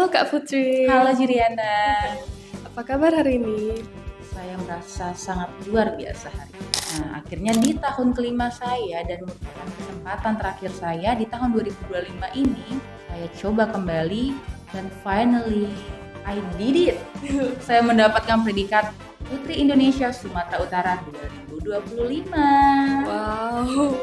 Halo Kak Putri. Halo Juliana, Apa kabar hari ini? saya merasa sangat luar biasa hari ini. Nah, akhirnya di tahun kelima saya dan merupakan kesempatan terakhir saya di tahun 2025 ini, saya coba kembali dan finally I did it. Saya mendapatkan predikat Putri Indonesia Sumatera Utara 2025. Wow.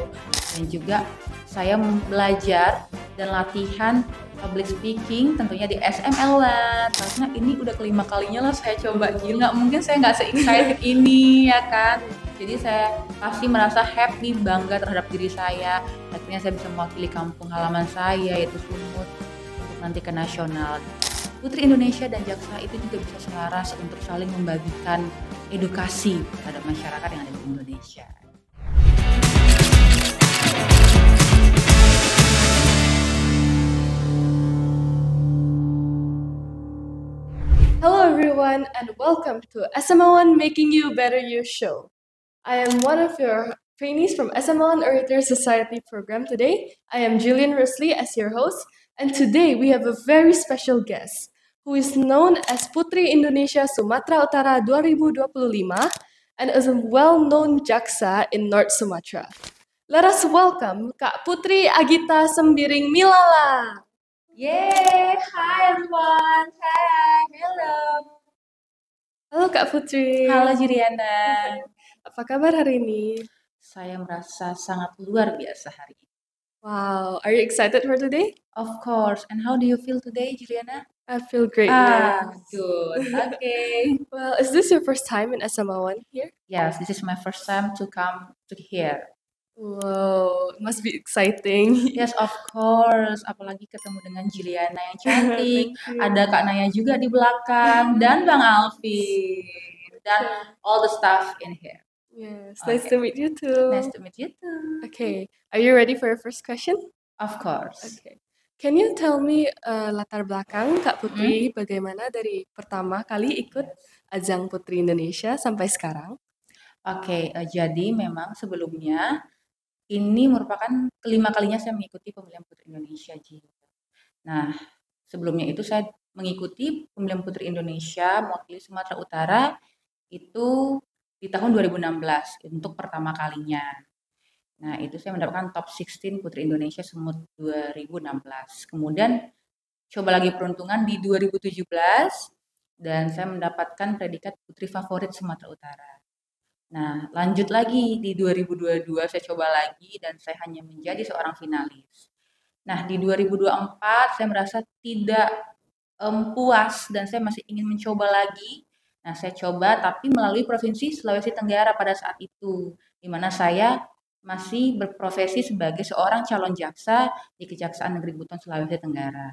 Dan juga saya belajar dan latihan public speaking tentunya di SML lah, karena ini udah kelima kalinya lah saya coba. Gila, mungkin saya nggak se-excited ini ya kan. Jadi saya pasti merasa happy, bangga terhadap diri saya. Akhirnya saya bisa mewakili kampung halaman saya yaitu Sumut untuk nanti ke nasional. Putri Indonesia dan Jaksa itu juga bisa selaras untuk saling membagikan edukasi terhadap masyarakat yang ada di Indonesia. Hello everyone and welcome to SML1 Making You Better You show. I am one of your trainees from SML1 Orator Society program today. I am Julian Rusley as your host, and today we have a very special guest who is known as Putri Indonesia Sumatera Utara 2025 and is a well-known jaksa in North Sumatra. Let us welcome Kak Putri Agita Sembiring Milala. Yeay, hi everyone, hi, hello. Halo Kak Putri. Halo Juliana. Apa kabar hari ini? Saya merasa sangat luar biasa hari ini. Wow, are you excited for today? Of course, and how do you feel today, Juliana? I feel great. Yes. Good, okay. Well, is this your first time in SML1 here? Yes, this is my first time to come to here. Wow, it must be exciting. Yes, of course. Apalagi ketemu dengan Juliana yang cantik. Thank you. Ada Kak Naya juga di belakang dan Bang Alvin dan all the staff in here. Yes, nice Okay. to meet you too. Nice to meet you too. Okay, are you ready for your first question? Of course. Okay. Can you tell me latar belakang Kak Putri bagaimana dari pertama kali ikut ajang Putri Indonesia sampai sekarang? Oke, jadi memang sebelumnya ini merupakan kelima kalinya saya mengikuti pemilihan Putri Indonesia, Ji. Nah, sebelumnya itu saya mengikuti pemilihan Putri Indonesia mewakili Sumatera Utara itu di tahun 2016 untuk pertama kalinya. Nah, itu saya mendapatkan top 16 Putri Indonesia Sumut 2016. Kemudian coba lagi peruntungan di 2017 dan saya mendapatkan predikat Putri Favorit Sumatera Utara. Nah, lanjut lagi di 2022 saya coba lagi dan saya hanya menjadi seorang finalis. Nah, di 2024 saya merasa tidak puas dan saya masih ingin mencoba lagi. Nah, saya coba tapi melalui Provinsi Sulawesi Tenggara pada saat itu, di mana saya masih berprofesi sebagai seorang calon jaksa di Kejaksaan Negeri Buton Sulawesi Tenggara.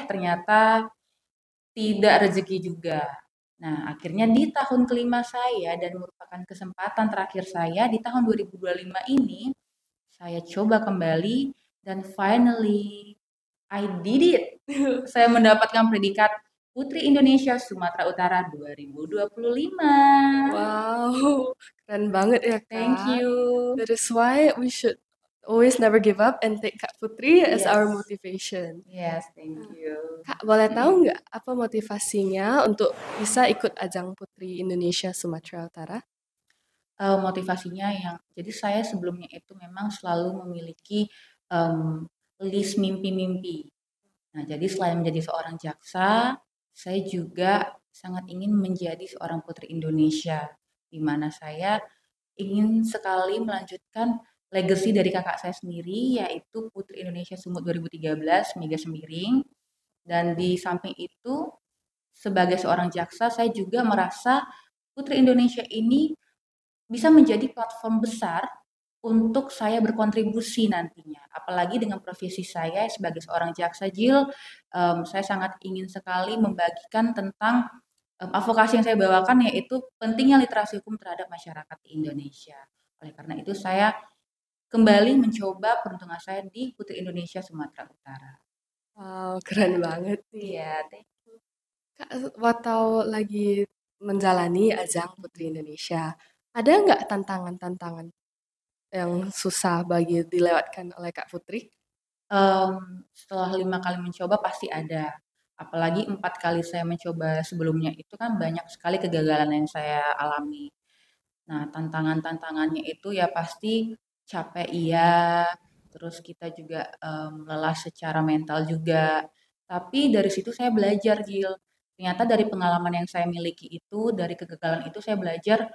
Ternyata tidak rezeki juga. Nah, akhirnya di tahun kelima saya dan merupakan kesempatan terakhir saya di tahun 2025 ini, saya coba kembali dan finally I did it. Saya mendapatkan predikat Putri Indonesia Sumatera Utara 2025. Wow, keren banget ya Kak. Thank you. That is why we should always never give up and take Kak Putri as our Yes. motivation. Yes, thank you. Kak, boleh tahu nggak apa motivasinya untuk bisa ikut ajang Putri Indonesia Sumatera Utara? Motivasinya jadi saya sebelumnya itu memang selalu memiliki list mimpi-mimpi. Nah, jadi selain menjadi seorang jaksa, saya juga sangat ingin menjadi seorang Putri Indonesia, di mana saya ingin sekali melanjutkan legacy dari kakak saya sendiri, yaitu Putri Indonesia Sumut 2013, Mega Sembiring. Dan di samping itu, sebagai seorang jaksa, saya juga merasa Putri Indonesia ini bisa menjadi platform besar untuk saya berkontribusi nantinya. Apalagi dengan profesi saya sebagai seorang jaksa, Jil, saya sangat ingin sekali membagikan tentang advokasi yang saya bawakan, yaitu pentingnya literasi hukum terhadap masyarakat di Indonesia. Oleh karena itu saya kembali mencoba peruntungan saya di Putri Indonesia Sumatera Utara. Wow, keren banget nih. Iya, thank you. Kak, waktu lagi menjalani ajang Putri Indonesia, ada nggak tantangan-tantangan yang susah bagi dilewatkan oleh Kak Putri? Setelah 5 kali mencoba pasti ada. Apalagi 4 kali saya mencoba sebelumnya itu kan banyak sekali kegagalan yang saya alami. Nah, tantangan-tantangannya itu ya pasti capek iya, terus kita juga, lelah secara mental juga. Tapi dari situ saya belajar, Jil. Ternyata dari pengalaman yang saya miliki itu, dari kegagalan itu saya belajar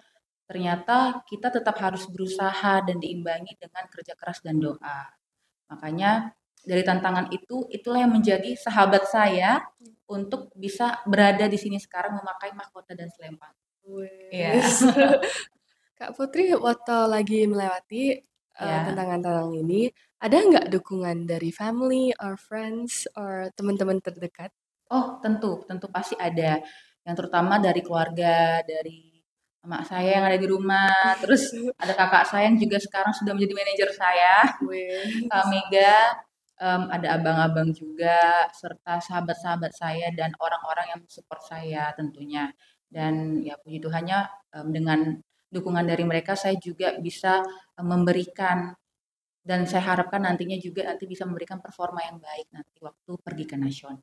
ternyata kita tetap harus berusaha dan diimbangi dengan kerja keras dan doa. Makanya dari tantangan itu, itulah yang menjadi sahabat saya untuk bisa berada di sini sekarang memakai mahkota dan selempang. Iya. Wes. Kak Putri, waktu lagi melewati Ya. tantangan-tantangan ini, ada nggak dukungan dari family or friends or teman-teman terdekat? Oh, tentu tentu pasti ada. Yang terutama dari keluarga, dari emak saya yang ada di rumah, terus ada kakak saya yang juga sekarang sudah menjadi manajer saya, Kak Wes. Mega, ada abang-abang juga, serta sahabat-sahabat saya dan orang-orang yang support saya tentunya. Dan ya puji Tuhannya, dengan dukungan dari mereka saya juga bisa, memberikan dan saya harapkan nantinya juga nanti bisa memberikan performa yang baik nanti waktu pergi ke nasional.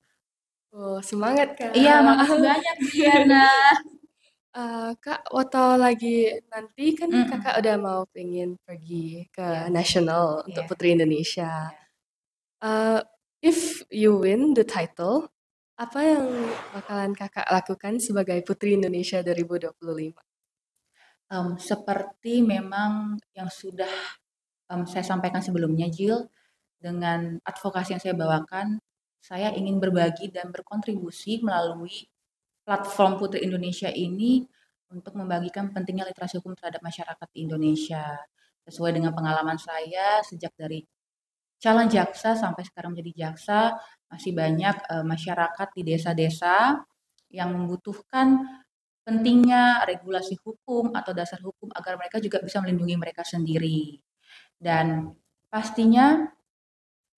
Oh, semangat Iya, Kak. makasih banyak Juliana. Kak, waktu lagi nanti kan Mhm, kakak udah mau pengen pergi ke iya nasional untuk iya Putri Indonesia. iya. Uh, if you win the title, apa yang bakalan kakak lakukan sebagai Putri Indonesia 2025? Seperti memang yang sudah, saya sampaikan sebelumnya Jill, dengan advokasi yang saya bawakan, saya ingin berbagi dan berkontribusi melalui platform Putri Indonesia ini untuk membagikan pentingnya literasi hukum terhadap masyarakat di Indonesia. Sesuai dengan pengalaman saya sejak dari calon jaksa sampai sekarang menjadi jaksa, masih banyak masyarakat di desa-desa yang membutuhkan pentingnya regulasi hukum atau dasar hukum agar mereka juga bisa melindungi mereka sendiri. Dan pastinya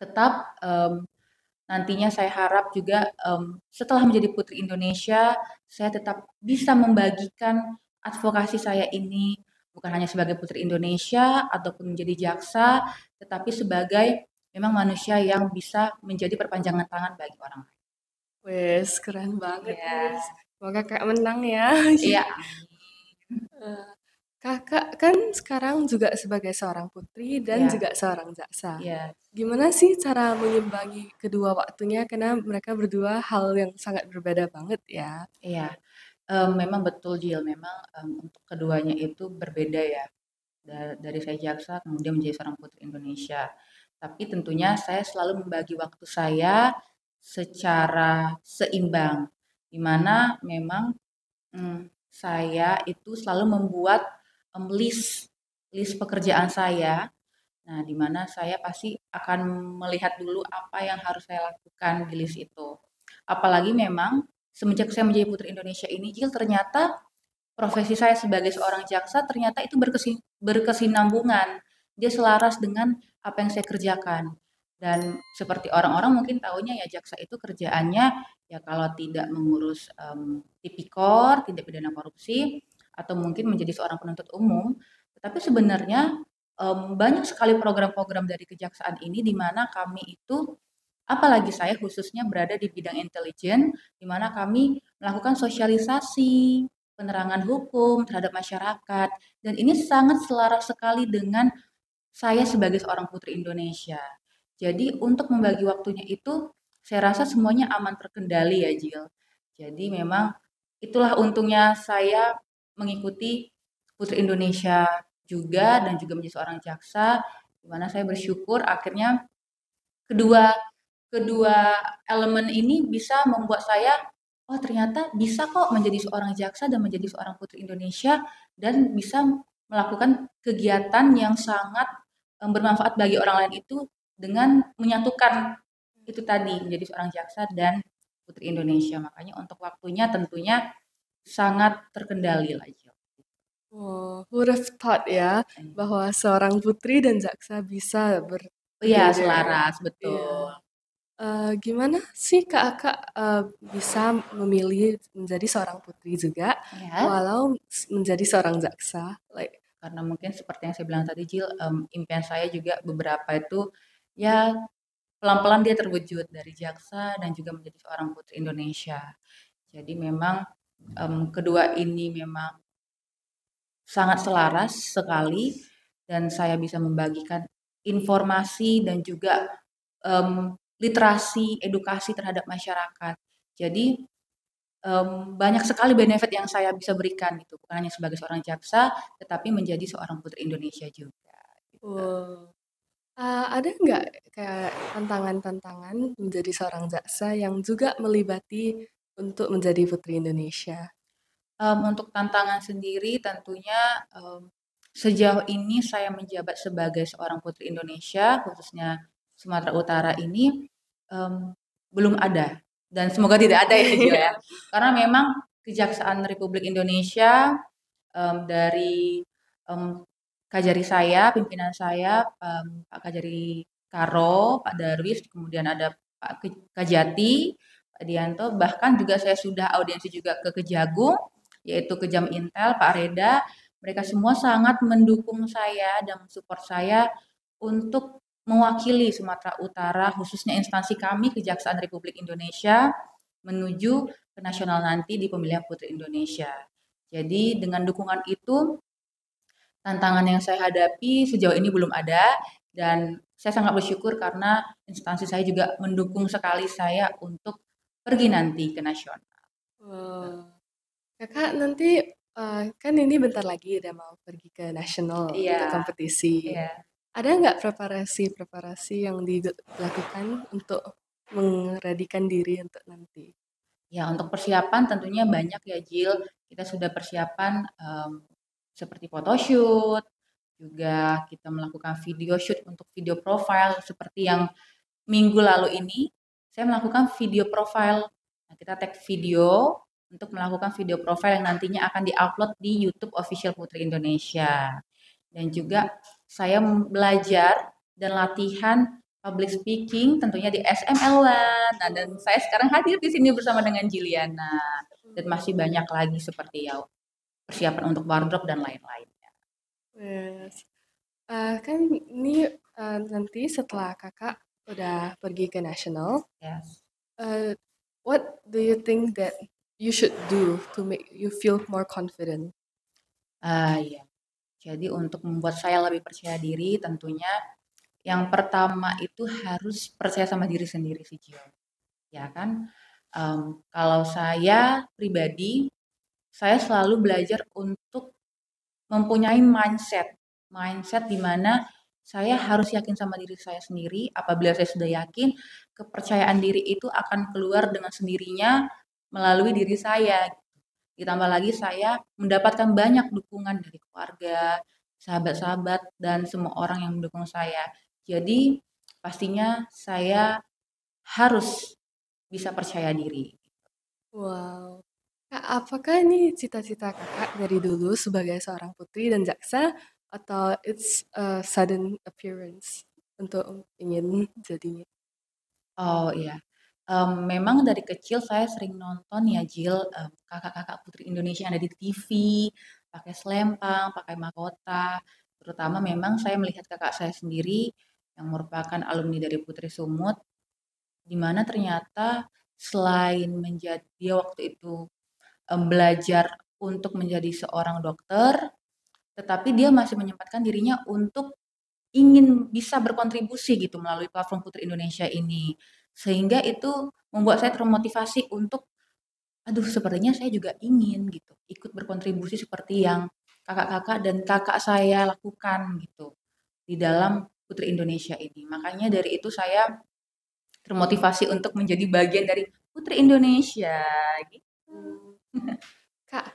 tetap nantinya saya harap juga setelah menjadi Putri Indonesia, saya tetap bisa membagikan advokasi saya ini bukan hanya sebagai Putri Indonesia ataupun menjadi jaksa, tetapi sebagai memang manusia yang bisa menjadi perpanjangan tangan bagi orang lain. Wes, keren banget, Iya, Wes. Semoga kak menang ya. iya, Eh, Kakak kan sekarang juga sebagai seorang putri dan iya, juga seorang jaksa. iya, Gimana sih cara mengimbangi kedua waktunya? Karena mereka berdua hal yang sangat berbeda banget ya. iya. Memang betul Jill, memang untuk keduanya itu berbeda ya. Dari saya jaksa kemudian menjadi seorang putri Indonesia. Tapi tentunya saya selalu membagi waktu saya secara seimbang, di mana memang saya itu selalu membuat list list pekerjaan saya. Nah, di mana saya pasti akan melihat dulu apa yang harus saya lakukan di list itu. Apalagi memang semenjak saya menjadi Putri Indonesia ini, Jill, ternyata profesi saya sebagai seorang jaksa ternyata itu berkesinambungan. Dia selaras dengan apa yang saya kerjakan. Dan seperti orang-orang mungkin tahunya ya jaksa itu kerjaannya ya kalau tidak mengurus tipikor, tindak pidana korupsi, atau mungkin menjadi seorang penuntut umum. Tetapi sebenarnya banyak sekali program-program dari kejaksaan ini di mana kami itu apalagi saya khususnya berada di bidang intelijen, di mana kami melakukan sosialisasi, penerangan hukum terhadap masyarakat, dan ini sangat selaras sekali dengan saya sebagai seorang putri Indonesia. Jadi untuk membagi waktunya itu, saya rasa semuanya aman terkendali ya Jill. Jadi memang itulah untungnya saya mengikuti Putri Indonesia juga dan juga menjadi seorang jaksa, di mana saya bersyukur akhirnya kedua kedua elemen ini bisa membuat saya, oh ternyata bisa kok menjadi seorang jaksa dan menjadi seorang putri Indonesia dan bisa melakukan kegiatan yang sangat bermanfaat bagi orang lain itu dengan menyatukan itu tadi menjadi seorang jaksa dan putri Indonesia. Makanya untuk waktunya tentunya sangat terkendali lah. Jo. Oh, who would have thought ya bahwa seorang putri dan jaksa bisa Iya, together. selaras Iya. betul. Gimana sih kakak bisa memilih menjadi seorang putri juga, Ya. walau menjadi seorang jaksa? Like, Karena mungkin seperti yang saya bilang tadi Jill, impian saya juga beberapa itu ya pelan-pelan dia terwujud dari jaksa dan juga menjadi seorang putri Indonesia. Jadi memang kedua ini memang sangat selaras sekali dan saya bisa membagikan informasi dan juga literasi, edukasi terhadap masyarakat. Jadi banyak sekali benefit yang saya bisa berikan gitu, bukan hanya sebagai seorang jaksa, tetapi menjadi seorang putri Indonesia juga. Gitu. Wow. Ada nggak kayak tantangan-tantangan menjadi seorang jaksa yang juga melibati untuk menjadi putri Indonesia? Untuk tantangan sendiri tentunya sejauh ini saya menjabat sebagai seorang putri Indonesia, khususnya Sumatera Utara ini belum ada dan semoga tidak ada ya Gio ya. Karena memang Kejaksaan Republik Indonesia dari Kajari saya, pimpinan saya, Pak Kajari Karo, Pak Darwis, kemudian ada Pak Kajati, Pak Dianto, bahkan juga saya sudah audiensi juga ke Kejagung, yaitu Kejam Intel, Pak Reda. Mereka semua sangat mendukung saya dan mensupport saya untuk mewakili Sumatera Utara, khususnya instansi kami Kejaksaan Republik Indonesia menuju ke nasional nanti di pemilihan Putri Indonesia. Jadi dengan dukungan itu, tantangan yang saya hadapi sejauh ini belum ada dan saya sangat bersyukur karena instansi saya juga mendukung sekali saya untuk pergi nanti ke nasional. Wow. Kakak nanti kan ini bentar lagi udah mau pergi ke nasional Iya, untuk kompetisi. iya. Ada nggak preparasi-preparasi yang dilakukan untuk mengredikan diri untuk nanti? Ya, untuk persiapan tentunya banyak ya, Jill. Kita sudah persiapan seperti photoshoot, juga kita melakukan video shoot untuk video profile seperti yang minggu lalu ini saya melakukan video profile. Nah, kita tag video untuk melakukan video profile yang nantinya akan diupload di YouTube Official Putri Indonesia. Dan juga saya belajar dan latihan public speaking tentunya di SML1. Nah, dan saya sekarang hadir di sini bersama dengan Jiliana. Dan masih banyak lagi seperti ya persiapan untuk wardrobe dan lain-lainnya. Yes. Kan ini nanti setelah kakak udah pergi ke nasional, Yes. what do you think that you should do to make you feel more confident? Ya. Jadi untuk membuat saya lebih percaya diri tentunya yang pertama itu harus percaya sama diri sendiri sih Gio. Ya kan? Kalau saya pribadi, saya selalu belajar untuk mempunyai mindset. Mindset di mana saya harus yakin sama diri saya sendiri. Apabila saya sudah yakin, kepercayaan diri itu akan keluar dengan sendirinya melalui diri saya. Ditambah lagi saya mendapatkan banyak dukungan dari keluarga, sahabat-sahabat, dan semua orang yang mendukung saya. Jadi pastinya saya harus bisa percaya diri. Wow. Kak, apakah ini cita-cita kakak dari dulu sebagai seorang putri dan jaksa atau it's a sudden appearance untuk ingin jadinya? Oh iya, memang dari kecil saya sering nonton ya Jill, kakak-kakak putri Indonesia yang ada di TV, pakai selempang, pakai mahkota, terutama memang saya melihat kakak saya sendiri yang merupakan alumni dari Putri Sumut, di mana ternyata selain menjadi dia waktu itu, belajar untuk menjadi seorang dokter, tetapi dia masih menyempatkan dirinya untuk ingin bisa berkontribusi gitu melalui platform Putri Indonesia ini. Sehingga itu membuat saya termotivasi untuk, aduh sepertinya saya juga ingin gitu, ikut berkontribusi seperti yang kakak-kakak dan kakak saya lakukan gitu di dalam Putri Indonesia ini. Makanya dari itu saya termotivasi untuk menjadi bagian dari Putri Indonesia gitu. Kak,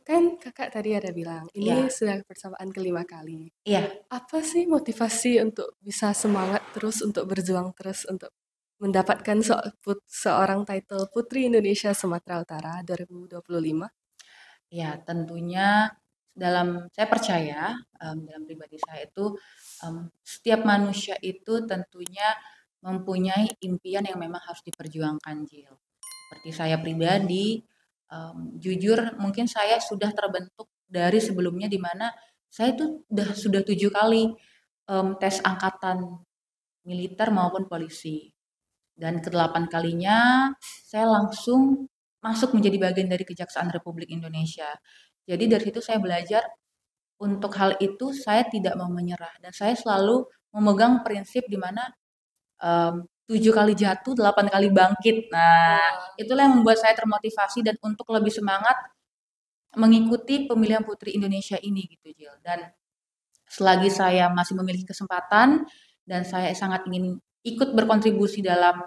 kan kakak tadi ada bilang ini Iya, sudah persamaan kelima kali. iya. Apa sih motivasi untuk bisa semangat terus untuk berjuang terus untuk mendapatkan seorang title Putri Indonesia Sumatera Utara 2025? Ya, tentunya saya percaya, dalam pribadi saya itu, setiap manusia itu tentunya mempunyai impian yang memang harus diperjuangkan, Jill. Seperti saya pribadi, jujur mungkin saya sudah terbentuk dari sebelumnya di mana saya tuh sudah 7 kali, tes angkatan militer maupun polisi. Dan ke-8 kalinya saya langsung masuk menjadi bagian dari Kejaksaan Republik Indonesia. Jadi dari situ saya belajar untuk hal itu saya tidak mau menyerah dan saya selalu memegang prinsip di mana 7 kali jatuh, 8 kali bangkit. Nah, Wah, itulah yang membuat saya termotivasi dan untuk lebih semangat mengikuti pemilihan Putri Indonesia ini gitu, Jil. Dan selagi saya masih memiliki kesempatan dan saya sangat ingin ikut berkontribusi dalam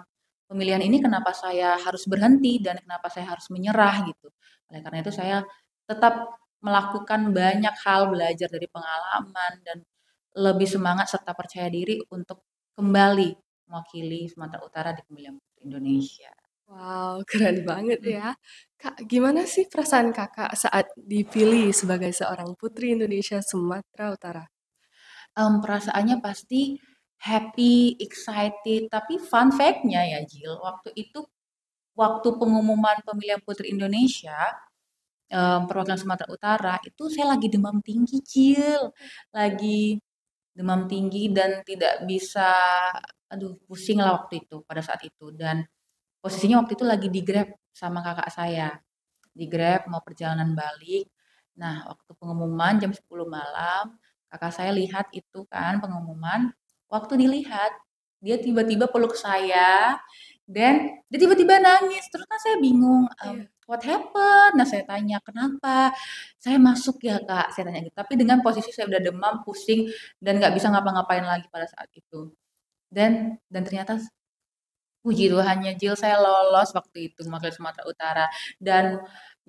pemilihan ini, kenapa saya harus berhenti dan kenapa saya harus menyerah gitu. Oleh karena itu saya tetap melakukan banyak hal, belajar dari pengalaman dan lebih semangat serta percaya diri untuk kembali mewakili Sumatera Utara di pemilihan Putri Indonesia. wow, keren banget ya. Kak, gimana sih perasaan kakak saat dipilih sebagai seorang Putri Indonesia Sumatera Utara? Perasaannya pasti happy, excited, tapi fun fact-nya ya Jil, waktu pengumuman pemilihan Putri Indonesia, perwakilan Sumatera Utara, itu saya lagi demam tinggi Jil, lagi demam tinggi dan tidak bisa, aduh pusing lah waktu itu, pada saat itu. Dan posisinya waktu itu lagi di Grab sama kakak saya, di Grab mau perjalanan balik. Nah, waktu pengumuman jam 10 malam, kakak saya lihat itu kan pengumuman. Waktu dilihat, dia tiba-tiba peluk saya dan dia tiba-tiba nangis. Terus kan saya bingung, Iya. what happened? Nah, saya tanya, kenapa? Saya masuk ya kak, saya tanya gitu. Tapi dengan posisi saya udah demam, pusing, dan nggak bisa ngapa-ngapain lagi pada saat itu. Dan ternyata puji Tuhannya Jill saya lolos waktu itu mewakili Sumatera Utara dan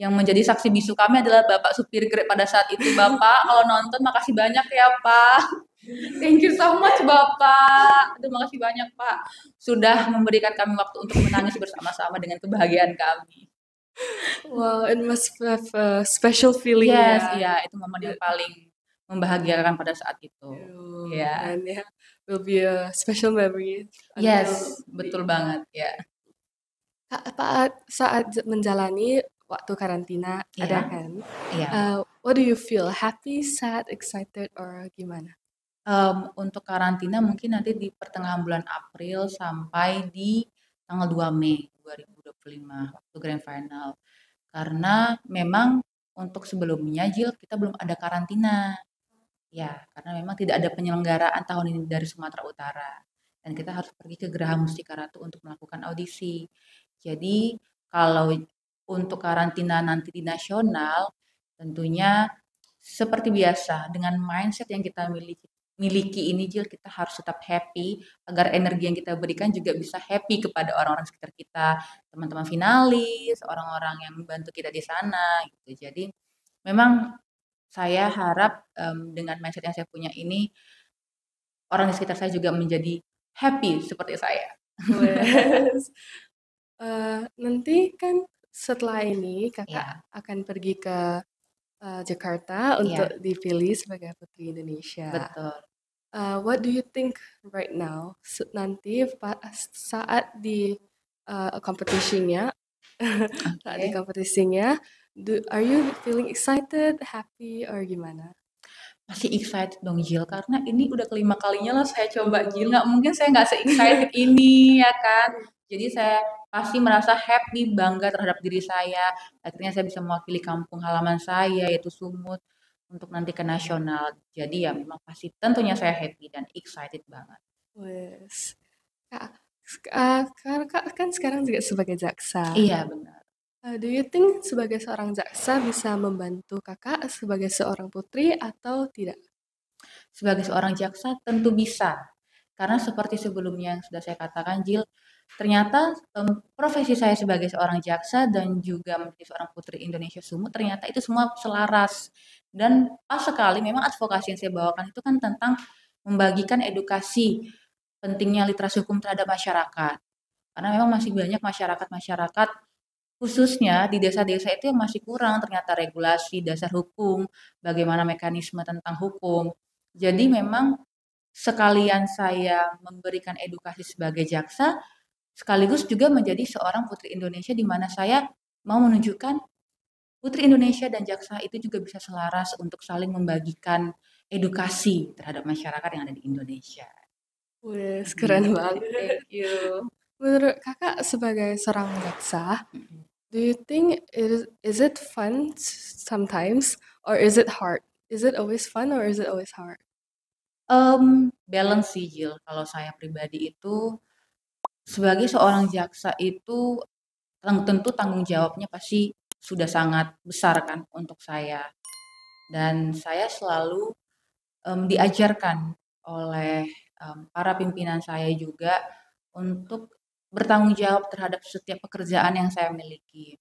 yang menjadi saksi bisu kami adalah Bapak supir Grab pada saat itu. Bapak kalau nonton makasih banyak ya Pak. Thank you so much Bapak. Aduh makasih banyak Pak. Sudah memberikan kami waktu untuk menangis bersama-sama dengan kebahagiaan kami. Wow, it must have a special feeling Yes, ya. iya itu momen yang It- paling membahagiakan pada saat itu. Ya. keren ya. Will be a special memory Yes, until betul banget ya. saat menjalani waktu karantina ada Iya, kan? iya. What do you feel? Happy, sad, excited, or gimana? Untuk karantina mungkin nanti di pertengahan bulan April sampai di tanggal 2 Mei 2025 waktu grand final. Karena memang untuk sebelumnya Jil kita belum ada karantina. Ya, karena memang tidak ada penyelenggaraan tahun ini dari Sumatera Utara. Dan kita harus pergi ke Geraha Mustika Ratu untuk melakukan audisi. Jadi kalau untuk karantina nanti di nasional, tentunya seperti biasa dengan mindset yang kita miliki ini Jil, kita harus tetap happy agar energi yang kita berikan juga bisa happy kepada orang-orang sekitar kita, teman-teman finalis, orang-orang yang membantu kita di sana gitu. Jadi memang saya harap dengan mindset yang saya punya ini orang di sekitar saya juga menjadi happy seperti saya. Wes. Nanti kan setelah ini kakak Ya, akan pergi ke Jakarta untuk ya, dipilih sebagai Putri Indonesia. betul. What do you think right now? Nanti saat di kompetisinya, saat di Oke. kompetisinya, are you feeling excited, happy, or gimana? Masih excited dong Jill karena ini udah kelima kalinya lah saya coba Jill. Oh, Nggak mungkin saya nggak se-excited ini ya kan. Jadi saya pasti merasa happy, bangga terhadap diri saya. Akhirnya saya bisa mewakili kampung halaman saya yaitu Sumut untuk nanti ke nasional. Jadi ya memang pasti tentunya saya happy dan excited banget. wes. Kak, kakak kan sekarang juga sebagai jaksa. Iya benar. Do you think sebagai seorang jaksa bisa membantu kakak sebagai seorang putri atau tidak? Sebagai seorang jaksa tentu bisa. Karena seperti sebelumnya yang sudah saya katakan, Jill, ternyata profesi saya sebagai seorang jaksa dan juga menjadi seorang putri Indonesia Sumut, ternyata itu semua selaras. Dan pas sekali memang advokasi yang saya bawakan itu kan tentang membagikan edukasi pentingnya literasi hukum terhadap masyarakat. Karena memang masih banyak masyarakat-masyarakat khususnya di desa-desa itu yang masih kurang ternyata regulasi dasar hukum, bagaimana mekanisme tentang hukum. Jadi memang sekalian saya memberikan edukasi sebagai jaksa, sekaligus juga menjadi seorang putri Indonesia di mana saya mau menunjukkan putri Indonesia dan jaksa itu juga bisa selaras untuk saling membagikan edukasi terhadap masyarakat yang ada di Indonesia. Wes, keren Gitu sih. banget. Thank you. Menurut kakak sebagai seorang jaksa, Mm-mm. do you think is it fun sometimes or is it hard? Is it always fun or is it always hard? Balance sih, Jill. Kalau saya pribadi itu sebagai seorang jaksa itu tentu tanggung jawabnya pasti sudah sangat besar kan untuk saya. Dan saya selalu diajarkan oleh para pimpinan saya juga untuk bertanggung jawab terhadap setiap pekerjaan yang saya miliki.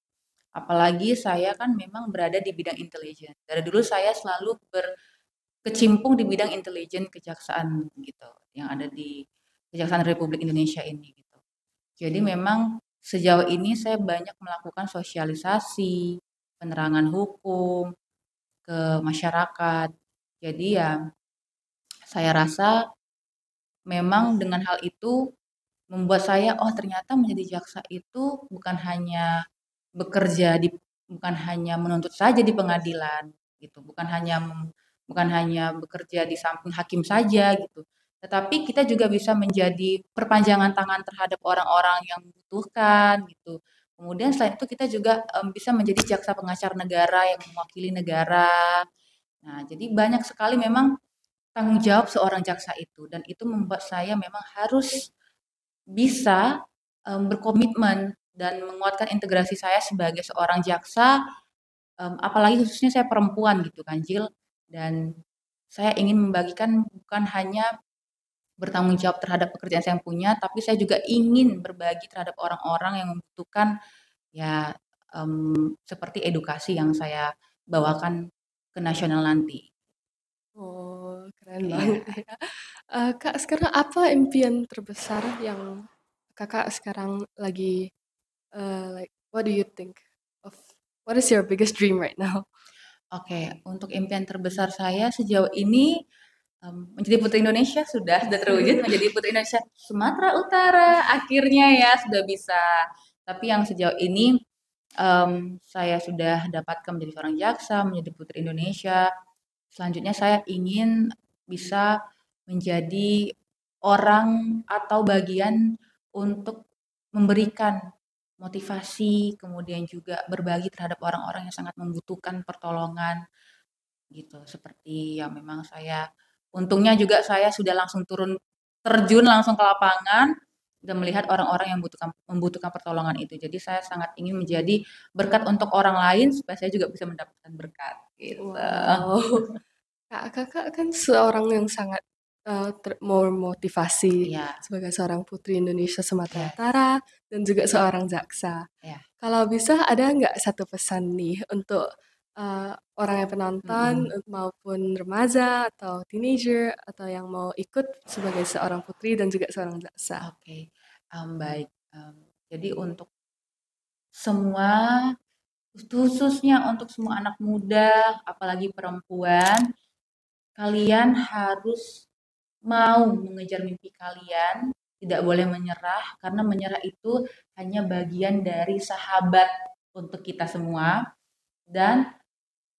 Apalagi saya kan memang berada di bidang intelijen. Dari dulu saya selalu berkecimpung di bidang intelijen kejaksaan gitu, yang ada di Kejaksaan Republik Indonesia ini gitu. Jadi memang sejauh ini saya banyak melakukan sosialisasi, penerangan hukum ke masyarakat. Jadi ya saya rasa memang dengan hal itu membuat saya, oh ternyata menjadi jaksa itu bekerja di bukan hanya menuntut saja di pengadilan gitu, bukan hanya bekerja di samping hakim saja gitu. Tetapi kita juga bisa menjadi perpanjangan tangan terhadap orang-orang yang membutuhkan gitu. Kemudian selain itu kita juga bisa menjadi jaksa pengacara negara yang mewakili negara. Nah, jadi banyak sekali memang tanggung jawab seorang jaksa itu dan itu membuat saya memang harus bisa, berkomitmen dan menguatkan integrasi saya sebagai seorang jaksa, apalagi khususnya saya perempuan gitu kan, Jil, dan saya ingin membagikan bukan hanya bertanggung jawab terhadap pekerjaan saya yang punya, tapi saya juga ingin berbagi terhadap orang-orang yang membutuhkan ya, seperti edukasi yang saya bawakan ke nasional nanti. Oh, keren banget Iya, ya. Kak, sekarang apa impian terbesar yang kakak sekarang lagi like what do you think of what is your biggest dream right now? oke, untuk impian terbesar saya sejauh ini menjadi Putri Indonesia sudah terwujud menjadi Putri Indonesia Sumatera Utara akhirnya ya sudah bisa. Tapi yang sejauh ini saya sudah dapatkan menjadi seorang jaksa, menjadi Putri Indonesia. Selanjutnya saya ingin bisa menjadi orang atau bagian untuk memberikan motivasi, kemudian juga berbagi terhadap orang-orang yang sangat membutuhkan pertolongan gitu. Seperti yang memang saya untungnya juga saya sudah langsung terjun langsung ke lapangan dan melihat orang-orang yang membutuhkan pertolongan itu. Jadi saya sangat ingin menjadi berkat untuk orang lain supaya saya juga bisa mendapatkan berkat gitu. Wow. Kak, kakak kan seorang yang sangat mau motivasi Iya, sebagai seorang putri Indonesia Sumatera iya, Utara dan juga iya, seorang jaksa. iya. Kalau bisa ada nggak satu pesan nih untuk orang yang penonton Mm-mm. maupun remaja atau teenager atau yang mau ikut sebagai seorang putri dan juga seorang jaksa? Oke, baik. Jadi untuk semua, khususnya untuk semua anak muda, apalagi perempuan, kalian harus mau mengejar mimpi kalian, tidak boleh menyerah, karena menyerah itu hanya bagian dari sahabat untuk kita semua. Dan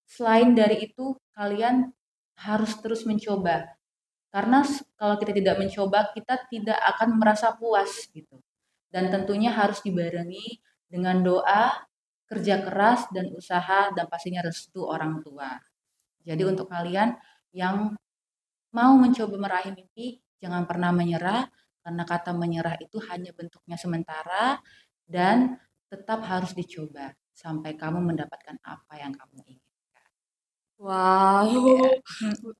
selain dari itu, kalian harus terus mencoba. Karena kalau kita tidak mencoba, kita tidak akan merasa puas gitu. Dan tentunya harus dibarengi dengan doa, kerja keras, dan usaha, dan pastinya restu orang tua. Jadi untuk kalian yang mau mencoba meraih mimpi, jangan pernah menyerah, karena kata menyerah itu hanya bentuknya sementara, dan tetap harus dicoba sampai kamu mendapatkan apa yang kamu inginkan. Wow,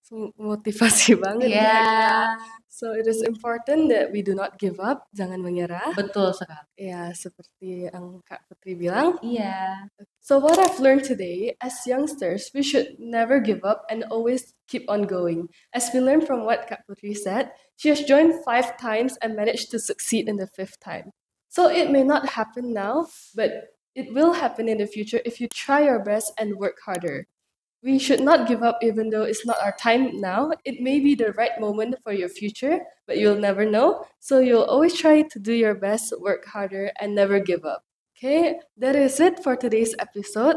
Ya, motivasi banget ya, nih Kak. So it is important that we do not give up, jangan menyerah. betul sekali. Ya, seperti yang Kak Putri bilang. Iya, So what I've learned today, as youngsters, we should never give up and always keep on going. As we learned from what Kak Putri said, she has joined 5 times and managed to succeed in the fifth time. So it may not happen now, but it will happen in the future if you try your best and work harder. We should not give up even though it's not our time now. It may be the right moment for your future, but you'll never know. So you'll always try to do your best, work harder, and never give up. Okay, that is it for today's episode.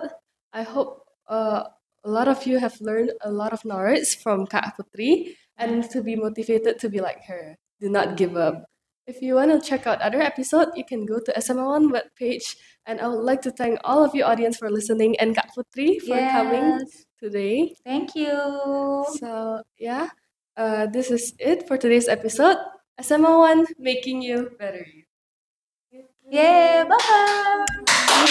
I hope a lot of you have learned a lot of knowledge from Kak Putri and to be motivated to be like her. do not give up. If you want to check out other episodes, you can go to SMA1 webpage. And I would like to thank all of you audience for listening and Kak Putri for coming Yes. today. Thank you. So yeah, this is it for today's episode. SMA1 making you better. Yeah, bye.